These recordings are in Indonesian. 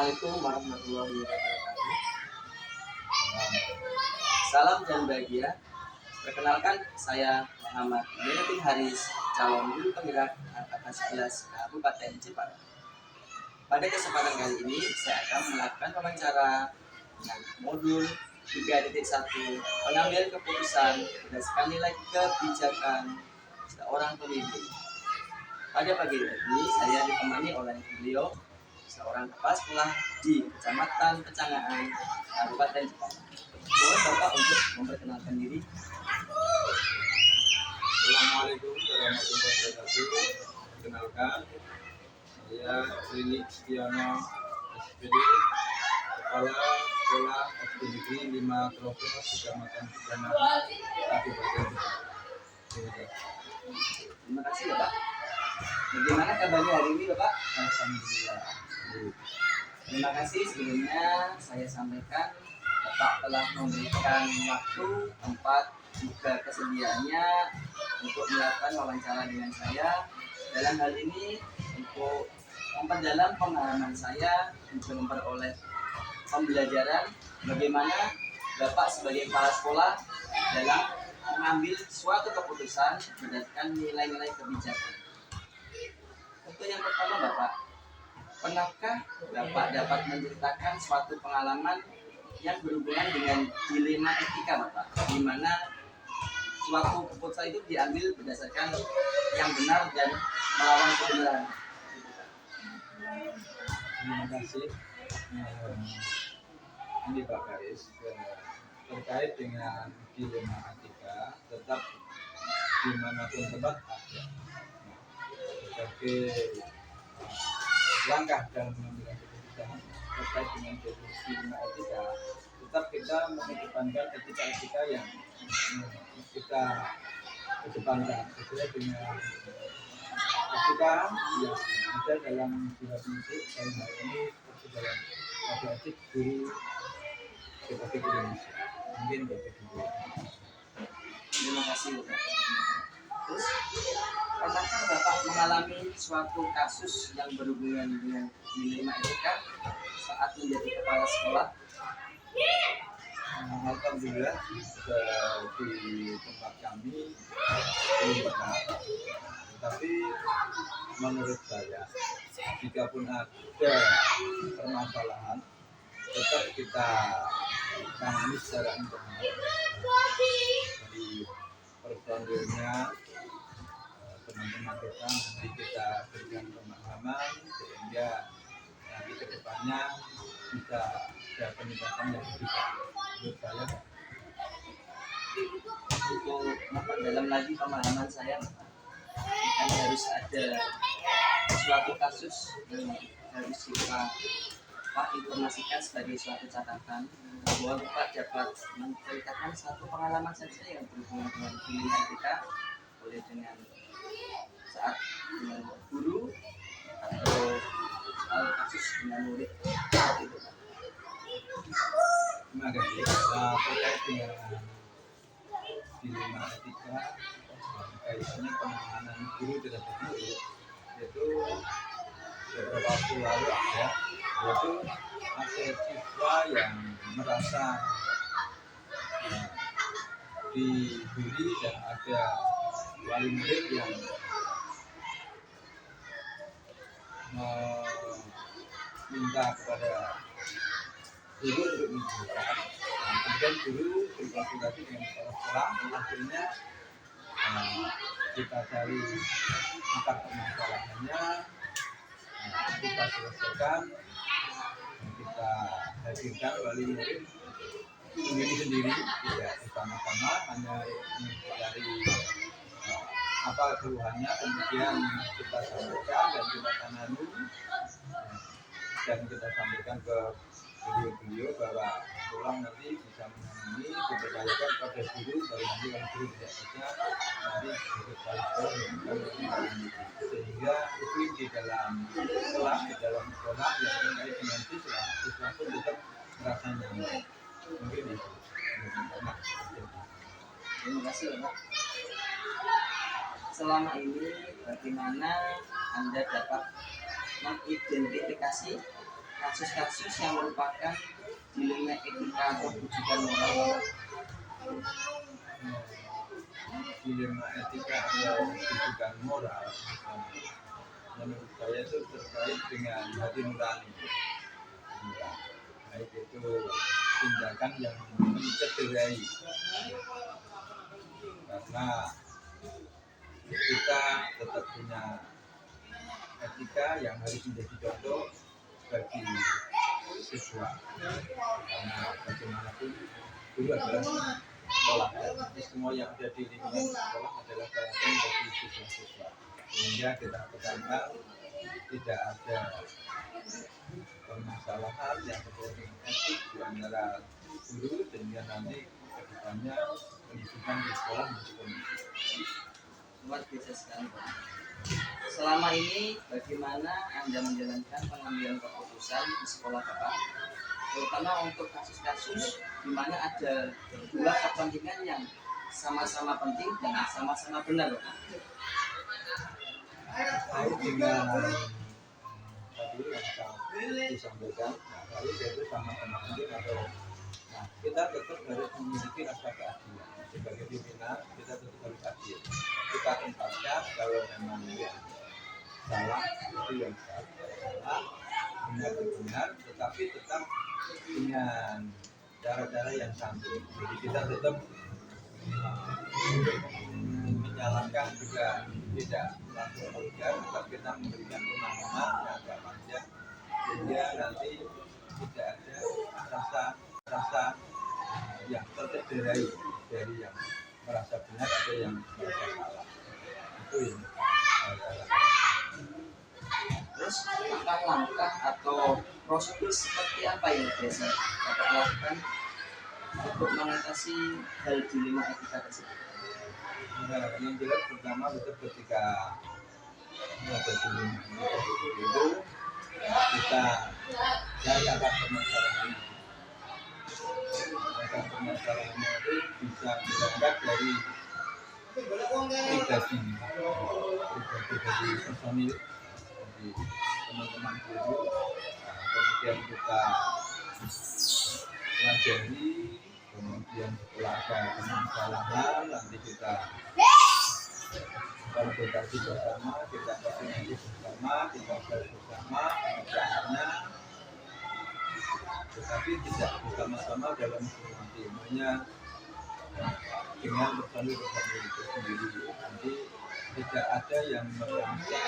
Assalamualaikum warahmatullahi wabarakatuh. Salam dan bahagia. Perkenalkan, saya Muhammad Benetin Haris, calon guru penggerak angkatan 11 Kabupaten Jepara. Pada kesempatan kali ini, saya akan melakukan wawancara dengan modul 3.1 pengambil keputusan berdasarkan nilai kebijakan seorang pemimpin. Pada pagi ini, saya ditemani oleh beliau, seorang kepala sekolah di Kecamatan Pecangaan, Kabupaten Jepara. Mohon Bapak untuk memperkenalkan diri. Assalamualaikum warahmatullahi wabarakatuh. Perkenalkan, saya Rini Setiono SPD, Kepala Sekolah SD Negeri 5 Kroko, Kecamatan Pecangaan, Kabupaten Jepara. Terima kasih Bapak. Bagaimana kabarnya hari ini Bapak? Alhamdulillah. Terima kasih. Sebelumnya saya sampaikan Bapak telah memberikan waktu, tempat, juga kesediaannya untuk melakukan wawancara dengan saya. Dalam hal ini untuk memperdalam pengalaman saya untuk memperoleh pembelajaran bagaimana Bapak sebagai kepala sekolah dalam mengambil suatu keputusan berdasarkan nilai-nilai kebijakan. Untuk yang pertama Bapak, pernahkah Bapak dapat menceritakan suatu pengalaman yang berhubungan dengan dilema etika Bapak, di mana suatu keputusan itu diambil berdasarkan yang benar dan melawan kebenaran? Terima kasih. Ini Pak Garis, terkait dengan dilema etika, tetap dimanapun tempat ada. Sebagai langkah dalam mengambil keputusan terkait dengan dilema etika, tetap kita mengedepankan etika yang kita kedepankan sesuai dengan etika yang ada dalam surat musik dalam hal ini seperti dalam kode etik guru Republik Indonesia. Mungkin begitu. Terima kasih Bapak. Terus, pernahkah Bapak mengalami suatu kasus yang berhubungan dengan dilema etika saat menjadi kepala sekolah? Alhamdulillah di tempat kami belum pernah, tapi menurut saya jika pun ada permasalahan tetap kita tangani secara internal dari personilnya, teman-teman kita nanti kita berikan pemahaman sehingga nanti ke depannya bisa ada peningkatan yang lebih baik. Menurut saya Untuk memperdalam lagi pemahaman saya, kan harus ada suatu kasus yang harus kita Pak informasikan sebagai suatu catatan bahwa Bapak dapat menceritakan satu pengalaman saja yang berhubungan dengan dilema etika, boleh dengan saat dengan guru atau soal kasus dengan murid seperti itu Pak. terima kasih. Terkait dengan dilema etika kaitannya penanganan guru terhadap murid, yaitu beberapa waktu lalu yaitu ada siswa yang merasa dibully dan ada wali murid yang meminta kepada guru untuk menjauhkan. Kemudian guru berkonsultasi dengan kepala sekolah, akhirnya kita cari akar permasalahannya, kita selesaikan, dan kita hadirkan wali murid sendiri, tidak bersama-sama, hanya mencari apa keluhannya, kemudian kita sampaikan dan kita tangani, dan kita sampaikan ke beliau bahwa pulang nanti bisa menangani, dipercayakan pada guru, baru nanti kalau guru tidak bisa nanti kepala sekolah yang akan menangani, sehingga itu di dalam kelas, di dalam sekolah yang terkait dengan siswa pun tetap merasa nyaman. Mungkin itu. Terima kasih Bapak. Selama ini bagaimana Anda dapat mengidentifikasi kasus-kasus yang merupakan dilema etika atau rujukan moral. Dilema etika atau rujukan moral, menurut saya itu terkait dengan hati nurani. Baik itu tindakan yang mencederai, karena kita tetap punya etika yang harus menjadi contoh bagi siswa, karena bagaimanapun guru adalah sekolah, jadi semua yang ada di lingkungan sekolah adalah teladan bagi siswa-siswa, sehingga kita tekankan tidak ada permasalahan yang terkait dengan etik di antara guru, sehingga nanti kedepannya pendidikan di sekolah menjadi kondusif. Luar biasa sekali, Pak. Selama ini bagaimana Anda menjalankan pengambilan keputusan di sekolah Bapak, terutama untuk kasus-kasus di mana ada dua kepentingan yang sama-sama penting dan sama-sama benar, Bapak? Terkait dengan tadi yang saya disampaikan, lalu itu sama-sama penting atau kita tetap harus memiliki rasa keadilan. Sebagai pimpinan kita tetap harus adil. Kita tempatkan kalau memang yang salah itu yang salah, benar-benar, tetapi tetap dengan cara-cara yang santun. Jadi kita tetap menjalankan juga tidak langsung vulgar, tetap kita memberikan pemahaman yang agak panjang, sehingga nanti tidak ada rasa yang tercederai dari yang merasa benar atau yang merasa salah. Itu yang Terus langkah-langkah atau prosedur seperti apa yang biasa Bapak lakukan untuk mengatasi hal dilema etika tersebut? yang jelas pertama tetap ketika ada dilema itu kita cari akar permasalahannya. Akar permasalahannya itu bisa berangkat dari pribadi dari personil, dari teman-teman guru, kemudian kita pelajari, kemudian setelah ada permasalahan nanti kita konsultasi bersama, kita koordinasi bersama, kita bahas bersama pengerjaannya, tetapi tidak bersama-sama dalam semua timnya dengan personil itu sendiri. Nanti tidak ada yang merasa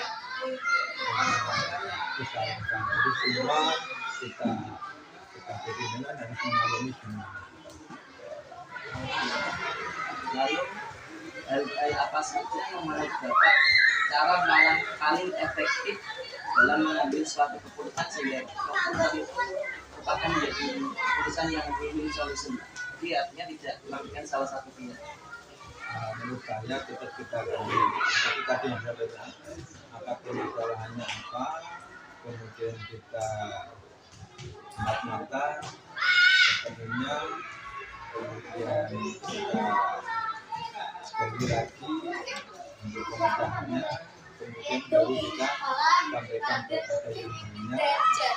kesalahan. Jadi semua kita pimpinan harus mengalami semua. Lalu hal apa saja yang menurut Bapak cara paling efektif dalam mengambil suatu keputusan sehingga keputusan itu merupakan menjadi keputusan yang win-win solution. Jadi artinya tidak merugikan salah satu pihak. Menurut saya tetap kita gali seperti tadi yang saya bilang, akar permasalahannya apa, kemudian kita mata ketemunya, kemudian kita gali lagi untuk pemecahannya, kemudian baru kita sampaikan kepada yang lainnya,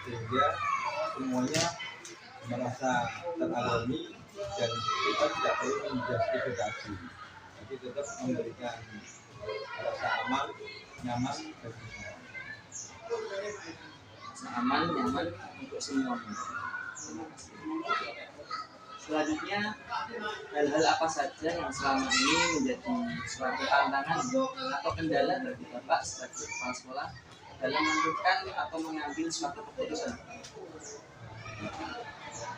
sehingga semuanya merasa teralami dan kita tidak perlu menjustifikasi, tapi tetap memberikan rasa aman, nyaman bagi semua. Aman, nyaman untuk semua. Terima kasih. Selanjutnya, hal-hal apa saja yang selama ini menjadi suatu tantangan atau kendala bagi Bapak sebagai kepala sekolah dalam menentukan atau mengambil suatu keputusan?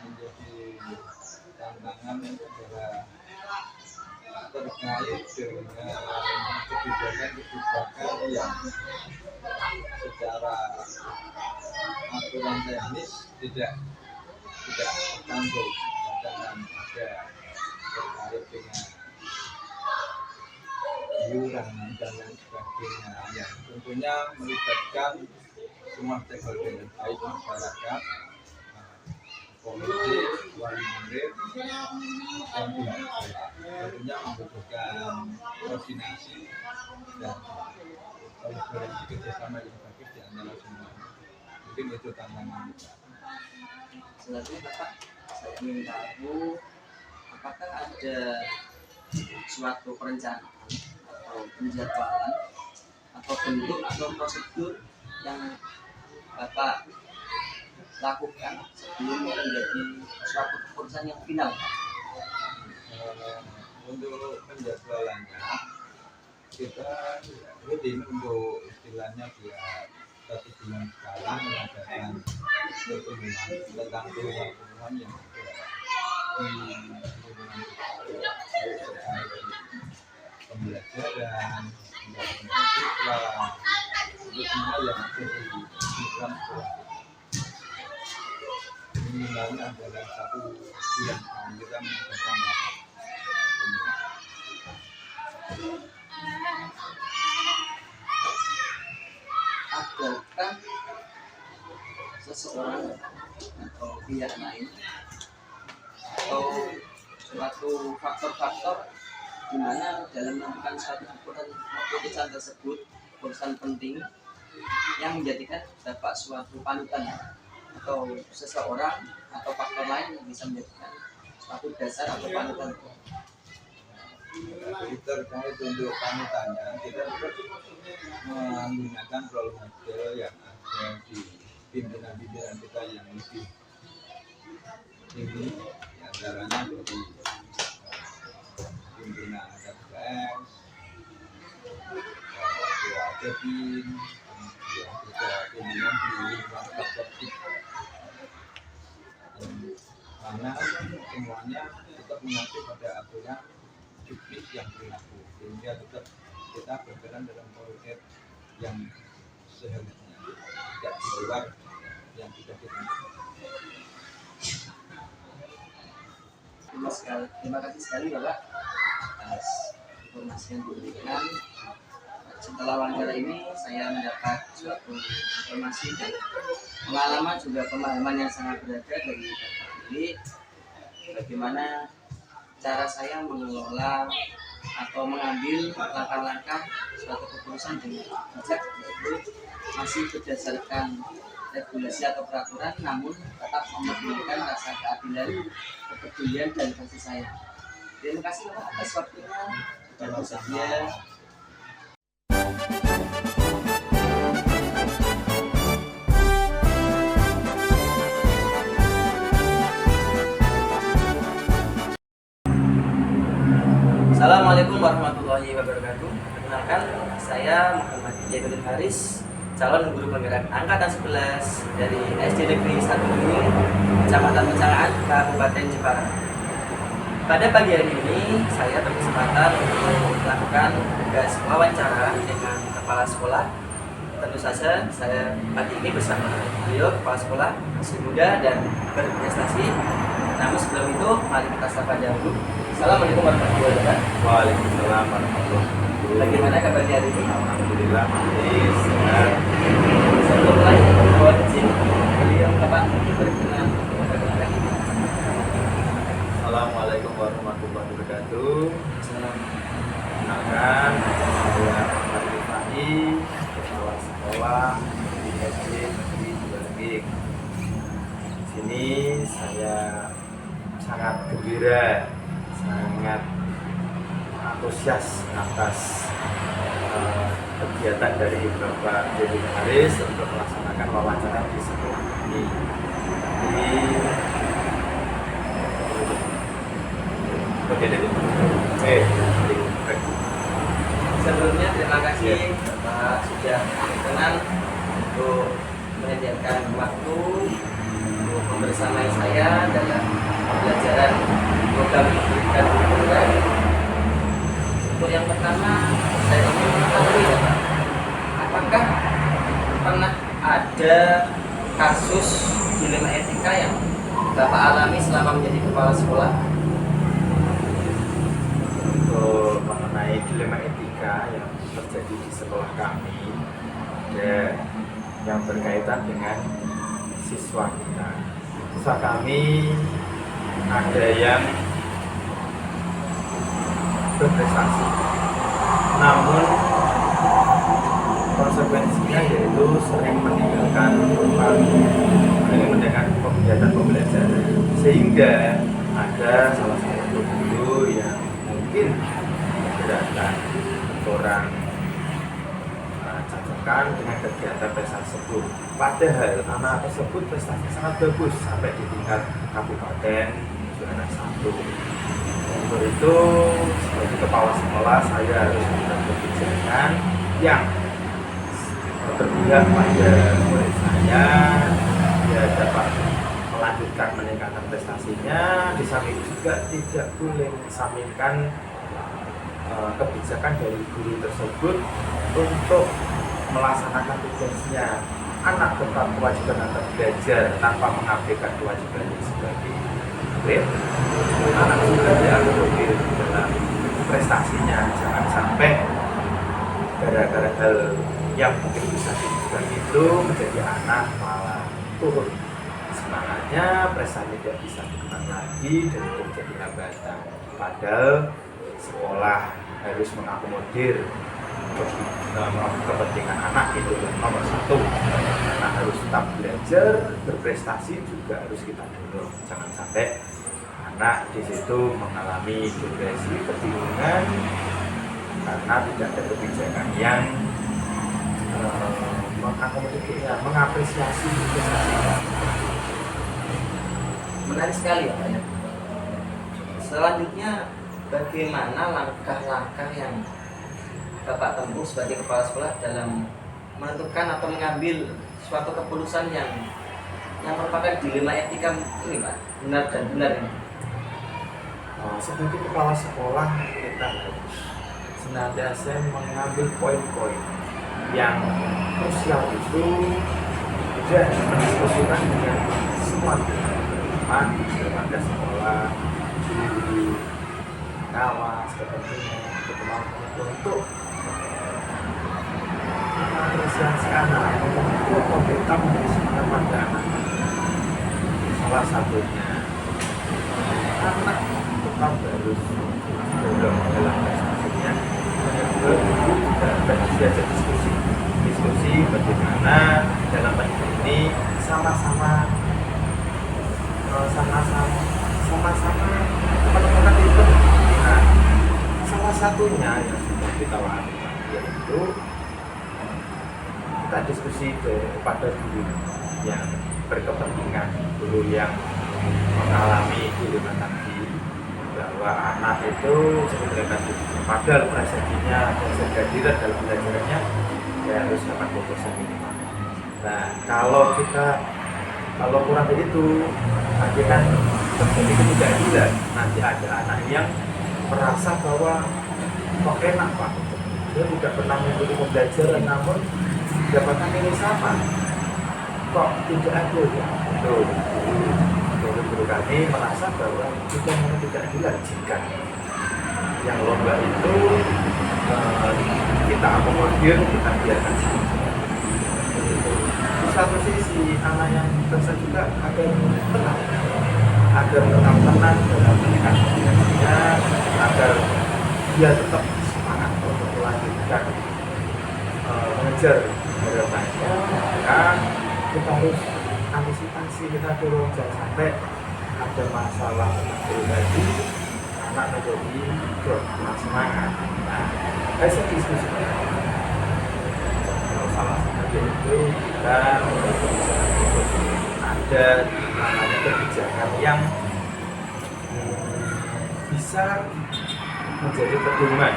Menjadi tantangan itu adalah terkait dengan kebijakan yang secara aturan teknis tidak tercantum, kadang ada terkait dengan iuran dan lain sebagainya yang tentunya melibatkan semua stakeholder, baik masyarakat, polisi, wali murid, dan pihak sekolah. Tentunya membutuhkan koordinasi dan kolaborasi kerjasama yang bagus di antara semua. mungkin itu tantangan kita. Selanjutnya Bapak, saya ingin tahu apakah ada suatu perencanaan atau penjadwalan atau bentuk atau prosedur yang Bapak lakukan sebelum menjadi suatu keputusan yang final? Untuk penjadwalannya kita rutin untuk istilahnya biar 1 bulan sekali mengadakan pertemuan tentang perubahan yang ada di lingkungan kita, terkait pembelajaran, pendampingan siswa, itu semua yang ada di program sekolah. Minimalnya adalah 1 bulan kita mengadakan rapat. Adakah seseorang atau pihak lain atau suatu faktor-faktor di mana dalam melakukan suatu keputusan tersebut, keputusan penting yang menjadikan Bapak suatu panutan atau seseorang atau faktor lain yang bisa menjadikan suatu dasar atau panutan? Jadi terkait untuk panutannya, kita tetap menggunakan role model yang ada di pimpinan-pimpinan kita yang lebih tinggi, antaranya dari pimpinan KPS, ketua Kepin, kemudian juga pimpinan di lingkungan Kapolri, karena semuanya tetap mengacu pada aturan juknis yang berlaku, sehingga tetap kita berperan dalam proses yang seharusnya, tidak di luar yang sudah kita. Terima kasih sekali Bapak atas informasi yang diberikan. Setelah wawancara ini saya mendapat suatu informasi dan pengalaman juga pemahaman yang sangat berharga dari Bapak ini, bagaimana cara saya mengelola atau mengambil langkah-langkah suatu keputusan dengan bijak, yaitu masih berdasarkan regulasi atau peraturan, namun tetap memedulikan rasa keadilan, kepedulian dan kasih sayang. Terima kasih Bapak atas waktunya dan bersedia. Assalamualaikum warahmatullahi wabarakatuh. Perkenalkan, saya Muhammad Jainuddin Haris, calon guru penggerak angkatan 11 dari SD Negeri 1 Bening, Kecamatan Pecangan, Kabupaten Jepara. Pada pagi hari ini, saya berkesempatan untuk melakukan tugas wawancara dengan kepala sekolah. Tentu saja, saya pagi ini bersama beliau, kepala sekolah, masih muda dan berprestasi. Namun sebelum itu, mari kita sapa dahulu. Assalamualaikum warahmatullahi wabarakatuh. Waalaikumsalam warahmatullahi wabarakatuh. Bagaimana kabarnya hari ini? Alhamdulillah, sehat. Sebelum mulai, mohon izin beliau Bapak berkenan. Assalamualaikum warahmatullahi wabarakatuh. Assalamualaikum. Kenalkan, saya Ahmad Rifai, kepala sekolah di SD Negeri 2 Bening. Di sini saya sangat gembira, sangat antusias atas kegiatan dari Bapak Jainuddin Haris untuk melaksanakan wawancara di sekolah ini. Sebelumnya terima kasih Bapak sudah berkenan untuk menyediakan waktu untuk membersamai saya dalam pembelajaran program pendidikan penggerak. Untuk yang pertama, saya ingin mengetahui Bapak, apakah pernah ada kasus dilema etika yang Bapak alami selama menjadi kepala sekolah? Untuk mengenai dilema etika yang terjadi di sekolah kami, ada yang berkaitan dengan siswa kita. Siswa kami ada yang berprestasi, namun konsekuensinya yaitu sering meninggalkan kegiatan pembelajaran, sehingga ada salah satu guru yang mungkin keberatan orang cocokkan dengan kegiatan prestasi tersebut, padahal anak tersebut prestasi sangat bagus sampai di tingkat kabupaten juara 1. Untuk itu sebagai kepala sekolah saya harus membuat kebijakan yang berpihak pada murid saya, dia dapat melanjutkan meningkatkan prestasinya. Di samping juga tidak boleh mengesampingkan kebijakan dari guru tersebut untuk melaksanakan tugasnya. Anak tetap kewajiban akan belajar tanpa mengabaikan kewajibannya sebagai murid. Anak juga diakomodir dalam prestasinya, jangan sampai gara-gara hal yang mungkin bisa dibuat itu menjadi anak malah turun semangatnya, prestasi tidak bisa dikenal lagi dan itu menjadi hambatan. Padahal sekolah harus mengakomodir kepentingan anak, itu nomor satu. Anak harus tetap belajar, berprestasi juga harus kita dorong. Jangan sampai anak di situ mengalami depresi, kebingungan karena tidak ada kebijakan yang mengakomodirnya, mengapresiasi prestasinya. Menarik sekali ya Pak ya. Selanjutnya bagaimana langkah-langkah yang Bapak tempuh sebagai kepala sekolah dalam menentukan atau mengambil suatu keputusan yang merupakan dilema etika ini Pak, benar dan benar ini? Sebagai kepala sekolah kita harus senantiasa mengambil poin-poin yang krusial itu dan mendiskusikan dengan semua teman keluarga sekolah, guru, kawan, sepertinya untuk mengapresiasi anak, untuk pemerintah memberi semangat pada anak. Salah satunya anak tetap harus dorong dalam prestasinya. Kedua, guru juga harus diajak diskusi bagaimana dalam pendidikan ini sama-sama menemukan itu. Nah, salah satunya yang sudah kita lakukan yaitu kita diskusi kepada guru yang berkepentingan, guru yang mengalami dilema tadi, bahwa anak itu sebenarnya padahal prestasinya dan kehadiran dalam belajarnya ya harus dapat proporsi minimal. Nah, kalau kurang dari itu nanti kan terjadi ketidakadilan. Nanti ada anak yang merasa bahwa kok enak Pak, dia tidak pernah mengikuti pembelajaran namun dapatkan nilai sama, kok tidak adil ya. Guru kami merasa bahwa kita memang tidak adil jika yang lomba itu kita akomodir, kita biarkan saja. Di satu sisi anak yang bisa juga agar tetap tenang dalam meningkatkan dirinya, agar dia tetap semangat untuk melanjutkan mengejar harapannya. Maka kita harus antisipasi, kita turun, jangan sampai ada masalah pribadi anak menjadi kurang semangat. Nah, saya diskusi salah satu itu kita ada namanya kebijakan yang bisa menjadi pedoman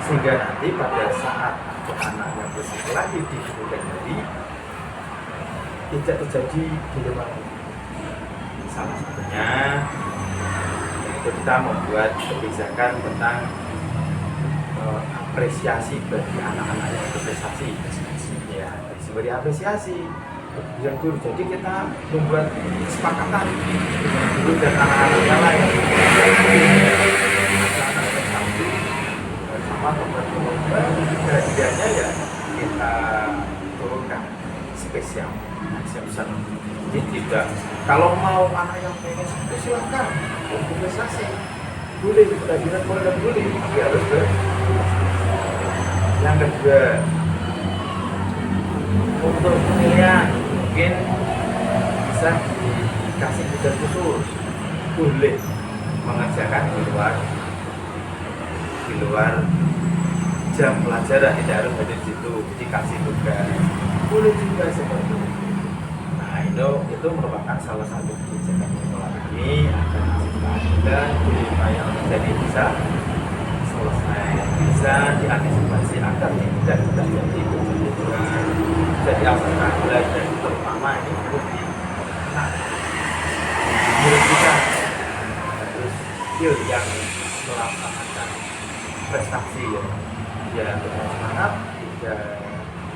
sehingga nanti pada saat anaknya bersekolah di kemudian hari tidak terjadi dilema. Salah satunya yaitu kita membuat kebijakan tentang apresiasi bagi anak-anak yang berprestasi. Ya, diberi apresiasi yang guru. Jadi kita membuat kesepakatan dengan guru dan anak-anak yang lain. Sama teman-teman kejadiannya ya kita turunkan spesial. Jadi tidak, kalau mau anak yang pengen silakan berprestasi, boleh kehadiran boleh, dia harus yang kedua Untuk pemilihan mungkin bisa dikasih tugas khusus, boleh mengerjakan di luar jam pelajaran, tidak harus hadir di situ, dikasih tugas, boleh juga seperti itu. Nah itu merupakan salah satu kebijakan sekolah ini agar mahasiswa Anda supaya jadi bisa selesai, bisa diantisipasi agar tidak terjadi kejadian. Jadi apakah belajar terutama ini bukti nah menurut kita harus skill yang melaksanakan prestasi ya bersemangat, tidak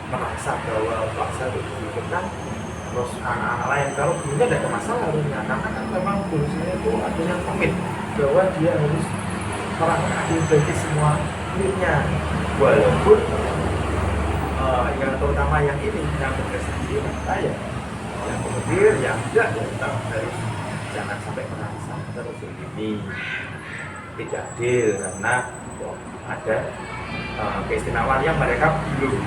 merasa bahwa paksa dibutuhkan. Terus anak-anak lain kalau gurunya tidak ada masalah harusnya, karena kan memang gurunya itu artinya komit bahwa dia harus melakukan bagi semua muridnya, walaupun yang terutama yang ini yang berprestasi saya yang kemudian yang tidak ya kita harus jangan sampai merasa terus ini tidak adil karena ada keistimewaan yang mereka belum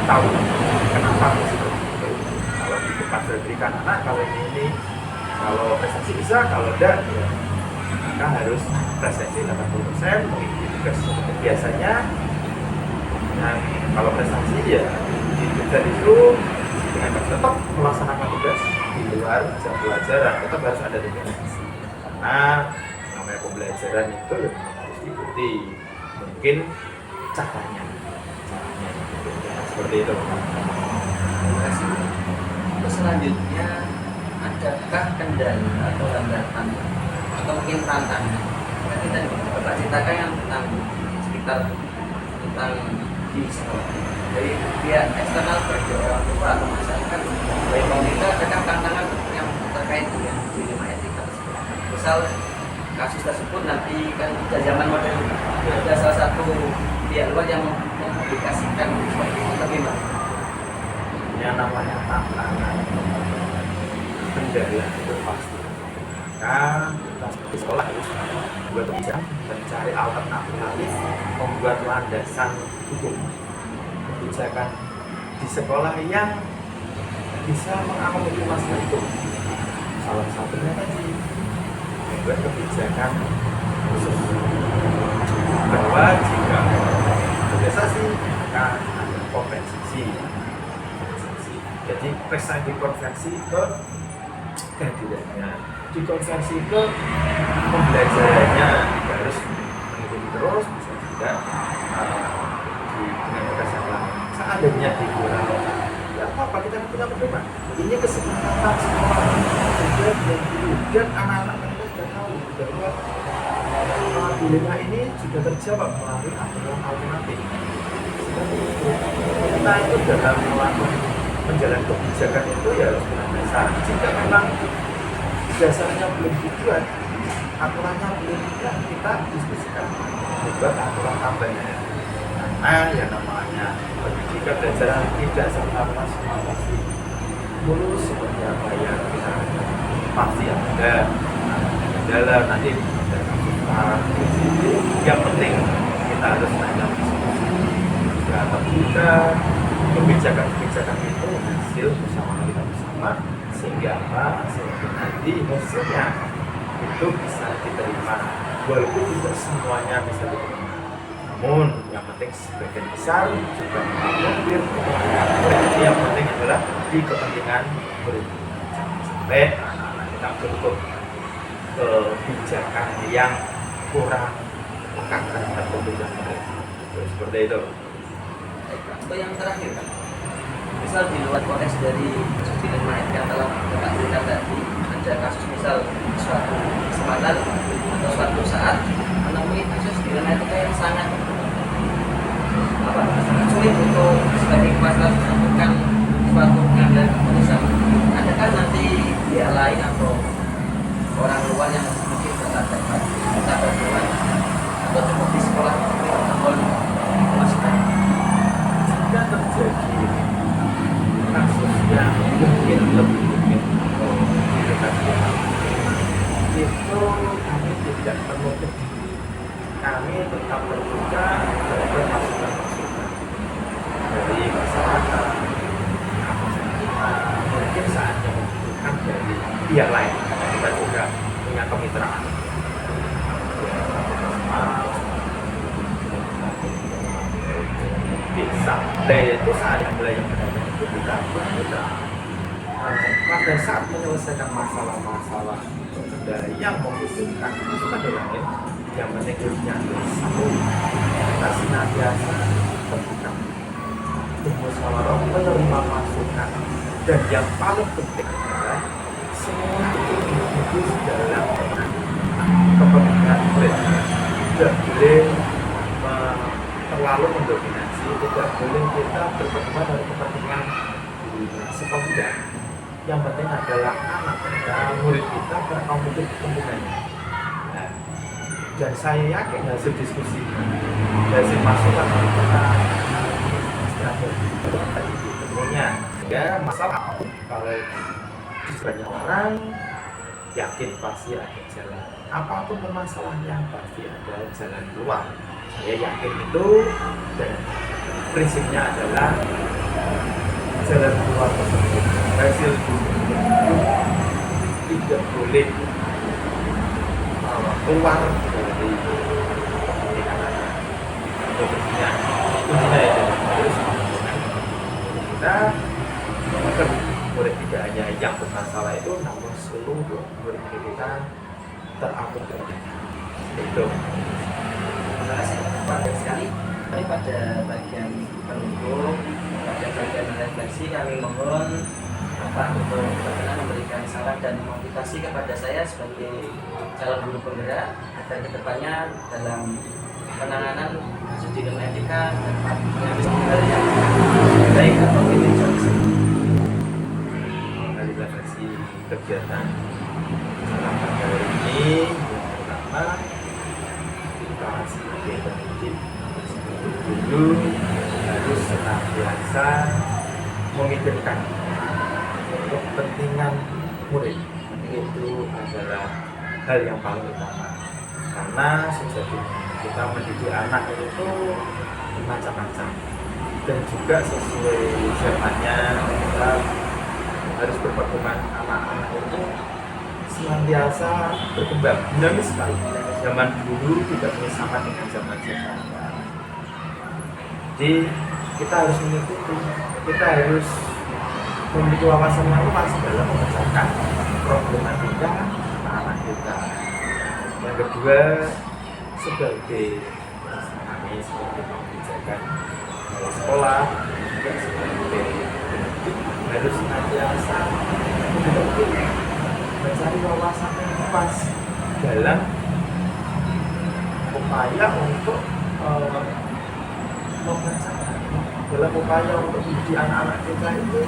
tahu kenapa seperti itu. Kalau dipaksa berikan anak, kalau ini kalau prestasi bisa, kalau tidak ya maka harus prestasi 80% mengikuti tugas seperti biasanya. Dan kalau prestasi ya di tugas itu dengan tetap melaksanakan tugas di luar jam pelajaran, tetap harus ada tugas karena namanya pembelajaran itu ya harus diikuti. Mungkin caranya seperti itu. Terima kasih. Terus selanjutnya, adakah kendala atau hambatan atau mungkin tantangan? Kan kita Bapak ceritakan yang tentang sekitar tentang di sekolah. Dari pihak eksternal bagi orang tua atau masyarakat, baik pemerintah, adakah tantangan yang terkait dengan dilema etika tersebut? Misal kasus tersebut nanti kan zaman modern ada salah satu pihak luar yang mempublikasikan seperti itu, bagaimana? Yang namanya tantangan kendala itu pasti, maka kita di sekolah harus membuat kebijakan, mencari alternatif, membuat landasan hukum kebijakan di sekolah yang bisa mengakomodir masalah itu. Salah satunya tadi membuat kebijakan khusus bahwa jika organisasi maka ada konvensi. Jadi prestasi dikonversi ke kehadirannya, dikonversi ke pembelajarannya, tidak harus mengikuti terus, bisa juga dengan tugas yang lain. Seandainya dikurang, ya apa kita punya pedoman. Ini kesepakatan semua dan guru dan anak-anak mereka sudah tahu bahwa dilema ini sudah terjawab melalui aturan alternatif. Seperti itu, kita itu dalam melakukan menjalankan kebijakan itu ya harus benar dasar. Jika memang dasarnya belum dibuat, aturannya belum dibuat, kita diskusikan membuat aturan tambahan. Karena yang namanya pendidikan belajar tidak serta-merta semua pasti mulus seperti apa yang kita pasti ada kendala nanti ada kasus yang penting kita harus nanya diskusi juga kebijakan itu hasil bersama kita bersama sehingga apa sehingga nanti hasilnya itu bisa diterima walaupun tidak semuanya bisa diterima, namun yang penting sebagian besar juga mengakomodir. Berarti yang penting adalah di kepentingan murid, jangan sampai anak-anak kita berikut kebijakan yang kurang pekat terhadap kebutuhan mereka. Seperti itu. Atau yang terakhir kan, misal di luar konteks dari kasus dilema etika yang telah Bapak cerita tadi, ada kasus misal suatu kesempatan atau suatu saat menemui kasus dilema etika yang sangat sulit untuk sebagai kuasa melakukan suatu pengambilan keputusan. Adakah nanti pihak lain atau orang luar yang mungkin dapat kita bantuan atau cukup di sekolah protokol masukan? Jika terjadi kasus yang mungkin lebih mungkin itu kami tidak menutup diri, kami tetap terbuka terhadap masukan-masukan dari masyarakat sampai itu saat mulai yang itu kita pada saat menyelesaikan masalah-masalah kendala yang membutuhkan masukan dari lain, yang penting dirinya adalah satu, kita senantiasa terbuka bermusyawarah, menerima masukan, dan yang paling penting adalah semua itu mengikuti dalam kepentingan murid. Tidak boleh terlalu mendominasi, tidak boleh kita berpedoman dari kepentingan sekolah tidak. Yang penting adalah anak kita, murid kita berkompetisi kepentingannya. Nah, dan saya yakin hasil diskusi, hasil masukan dari kita tentunya ya masalah kalau banyak orang yakin pasti ada jalan, apapun permasalahannya pasti ada jalan keluar. Saya yakin itu, dan prinsipnya adalah jalan keluar tersebut hasil diskusi tidak boleh keluar dari kepentingan itu kuncinya itu harus kita agar murid tidak hanya yang bermasalah itu, namun seluruh murid kita terakomodir. Itu. Terima kasih banyak sekali. Kami pada bagian penutup, pada bagian refleksi, kami mohon Bapak untuk berkenan memberikan saran dan motivasi kepada saya sebagai calon guru penggerak agar kedepannya dalam penanganan kasus dilema etika dapat mengambil yang baik atau tidak solusi. Dari refleksi kegiatan malam hari ini, yang pertama kita sebagai pendidik dulu harus senantiasa memikirkan kepentingan murid. Itu adalah hal yang paling utama, karena sejatinya kita mendidik anak itu macam-macam, dan juga sesuai zamannya kita harus berpedoman anak-anak itu senantiasa berkembang dinamis sekali. Zaman dulu tidak boleh sama dengan zaman sekarang. Jadi kita harus mengikuti, kita harus memiliki wawasan yang luas dalam memecahkan problematika anak kita. Yang kedua, sebagai kami sebagai pembijakan sekolah, juga sebagai harus senantiasa mencari wawasan yang pas dalam upaya untuk memecahkan, dalam upaya untuk mendidik anak-anak kita itu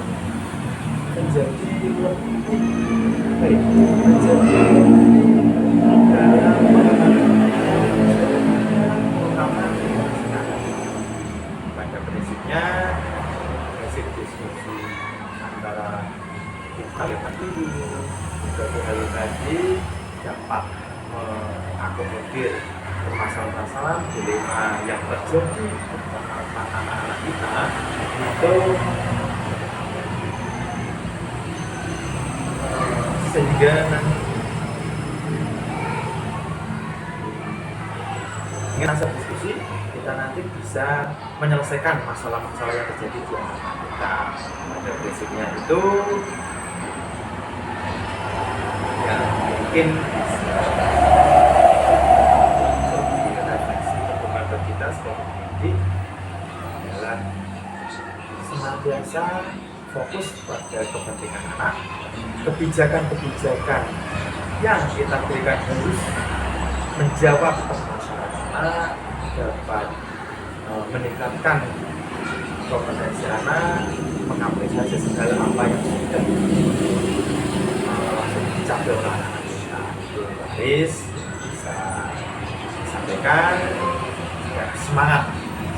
menjadi lebih baik, menjadi dalam terutama pada prinsipnya hasil diskusi antara kita tadi dari hal tadi dapat mengakomodir permasalahan-permasalahan dilema yang terjadi bersama anak-anak kita itu, sehingga nanti dengan hasil diskusi kita nanti bisa menyelesaikan masalah-masalah yang terjadi di anak-anak kita. Pada prinsipnya itu ya mungkin refleksi perkembangan kita sebagai pendidik adalah senantiasa fokus pada kepentingan anak. Kebijakan-kebijakan yang kita berikan harus menjawab permasalahan anak, dapat meningkatkan kompetensi anak, mengapresiasi segala apa yang sudah dicapai oleh anak kita. Itu harus bisa disampaikan ya, semangat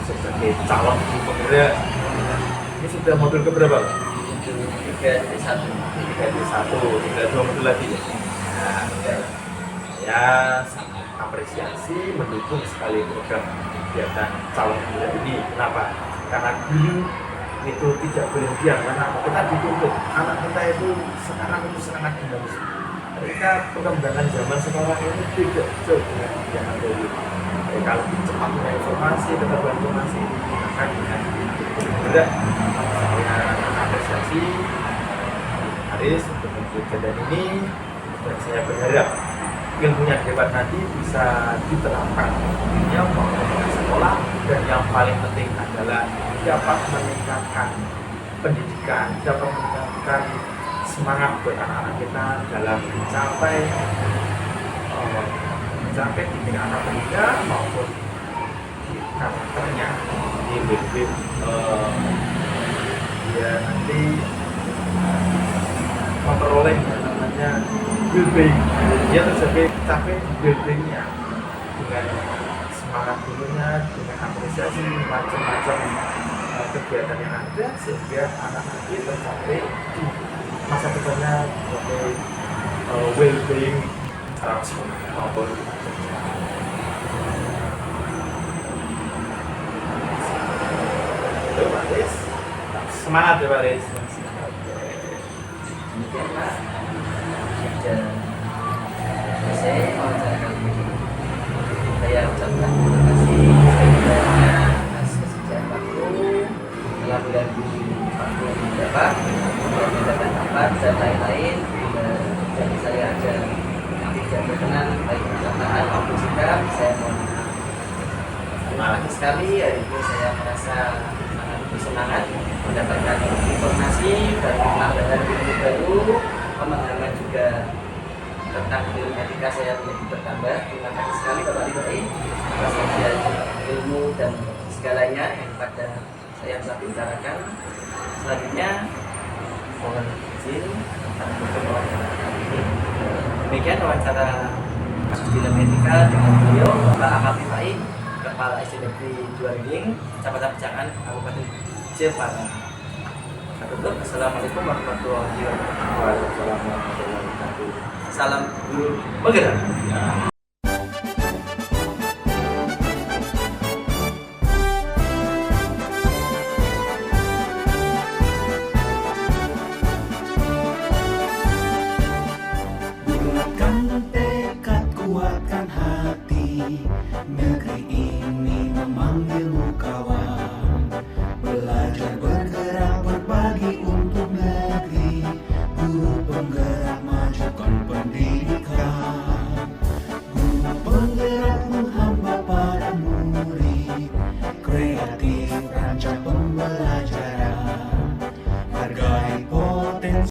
sebagai calon guru penggerak. Ini sudah modul keberapa? 3-1. Tinggal 2 modul lagi ya. Nah, saya sangat apresiasi, mendukung sekali program kegiatan calon guru ini. Kenapa? Karena guru itu tidak boleh diam, karena kita dituntut. Anak kita itu sekarang itu sangat dinamis. Mereka perkembangan zaman sekarang ini tidak jauh dengan yang dahulu. Mereka lebih cepat dengan informasi, ketahuan informasi, maka dengan tidak saya apresiasi Haris untuk kejadian ini, dan saya berharap ilmu yang hebat nanti bisa diterapkan tentunya maupun di sekolah, dan yang paling penting adalah dapat meningkatkan pendidikan, dapat meningkatkan semangat buat anak-anak kita dalam mencapai di tingkat anak muda maupun di karakternya di web dia nanti memperoleh yang namanya well-being. Dia tercapai well-beingnya dengan semangat dulunya, dengan apresiasi macam-macam kegiatan yang ada, sehingga anak-anak kita tercapai di masa depannya sebagai well-being maupun itu Pak Riz. Semangat ya Pak Riz. Demikian Pak, sudah selesai wawancara kali ini. Saya ucapkan terima kasih sebenarnya atas kesediaan waktu telah mengganggu waktu Bapak untuk mendapat tempat dan lain-lain. Jadi saya ada yang tidak berkenan baik perkataan maupun sikap, saya mohon maaf. Terima kasih sekali, hari ini saya merasa sangat bersemangat mendapatkan informasi dan tambahan ilmu baru, pemahaman juga tentang ilmu etika saya menjadi bertambah. Terima kasih sekali Bapak Ridhoi atas ilmu dan segalanya yang pada saya telah bicarakan. Selanjutnya mohon izin tentang wawancara ini. Demikian wawancara kasus film etika dengan beliau Bapak Ahmad Rifai, Kepala SD Negeri 2 Riling, Kecamatan Pecangan, Kabupaten Jepara. Tutup. Assalamualaikum warahmatullahi wabarakatuh. Salam guru penggerak.